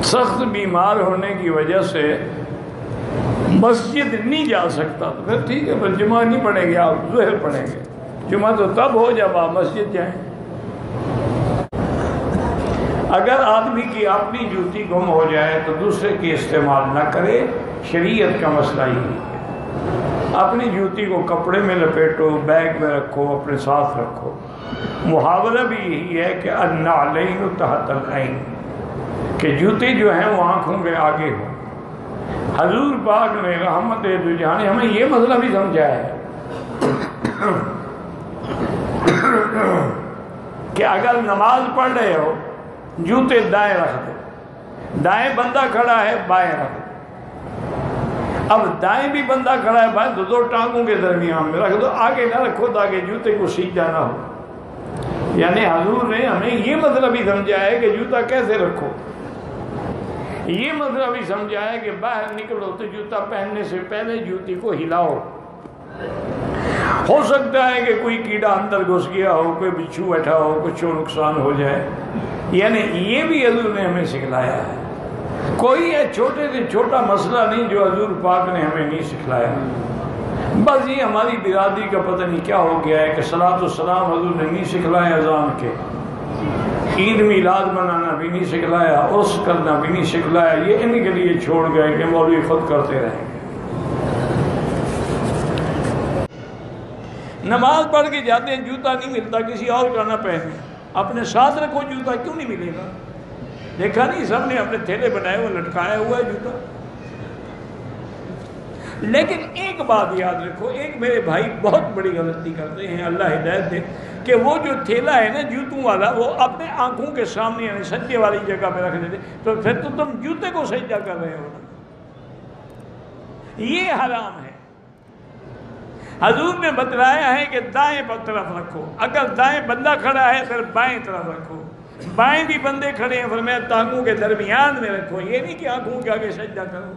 سخت بیمار ہونے کی وجہ سے مسجد نہیں جا سکتا تو پھر ٹھیک ہے، پھر جمعہ نہیں پڑھیں گے، آپ ظہر پڑھیں گے۔ جمعہ تو تب ہو جب آپ مسجد جائیں۔ اگر آدمی کی اپنی جوتی گم ہو جائے تو دوسرے کی استعمال نہ کرے، شریعت کا مسئلہ ہی ہے۔ اپنی جوتی کو کپڑے میں لپیٹو، بیگ میں رکھو، اپنے ساتھ رکھو۔ محاورہ بھی یہی ہے کہ النعلین تحت العین، کہ جوتے جو ہیں وہ آنکھوں کے آگے ہوں۔ حضور پاک نے رحمت دو جہاں نے ہمیں یہ مسئلہ بھی سمجھایا ہے کہ اگر نماز پڑھ رہے ہو جوتے دائیں رکھ دو، دائیں بندہ کھڑا ہے بائیں رکھ دو۔ اب دائیں بھی بندہ کھڑا ہے بائیں تو دو ٹانگوں کے درمیان میں رکھ دو، آگے نہ رکھو تاکہ جوتے کو سیدھا نہ ہو۔ یعنی حضور نے ہمیں یہ مسئلہ بھی سمجھایا ہے کہ جوتا کیسے رکھو، یہ مسئلہ بھی سمجھایا کہ باہر نکلو تو جوتا پہننے سے پہلے جوتی کو ہلاؤ۔ ہو سکتا ہے کہ کوئی کیڑا اندر گھس گیا ہو، کوئی بچھو بیٹھا ہو، کچھ نقصان ہو جائے، یعنی یہ بھی حضور نے ہمیں سکھلایا ہے۔ کوئی چھوٹے سے چھوٹا مسئلہ نہیں جو حضور پاک نے ہمیں نہیں سکھلایا۔ بس یہ ہماری برادری کا پتہ نہیں کیا ہو گیا ہے کہ صلاۃ والسلام حضور نے نہیں سکھلایا اذان کے، عید میلاد منانا بھی نہیں سکھلایا، عرس کرنا بھی نہیں سکھلایا، یہ ان کے لیے چھوڑ گئے کہ مولوی خود کرتے رہیں گے۔ نماز پڑھ کے جاتے ہیں، جوتا نہیں ملتا، کسی اور کا نہ پہنے، اپنے ساتھ رکھو جوتا، کیوں نہیں ملے گا؟ دیکھا نہیں سب نے اپنے تھیلے بنائے ہوئے، لٹکایا ہوا ہے جوتا۔ لیکن ایک بات یاد رکھو، ایک میرے بھائی بہت بڑی غلطی کرتے ہیں، اللہ ہدایت دے، کہ وہ جو تھیلا ہے نا جوتوں والا، وہ اپنے آنکھوں کے سامنے یعنی سجدے والی جگہ پہ رکھ دیتے، تو پھر تو تم جوتے کو سجدہ کر رہے ہو نا، یہ حرام ہے۔ حضور نے بتلایا ہے کہ دائیں طرف رکھو، اگر دائیں بندہ کھڑا ہے پھر بائیں طرف رکھو، بائیں بھی بندے کھڑے ہیں فرمایا ٹانگوں کے درمیان میں رکھو، یہ نہیں کہ آنکھوں کے آگے سجدہ کرو۔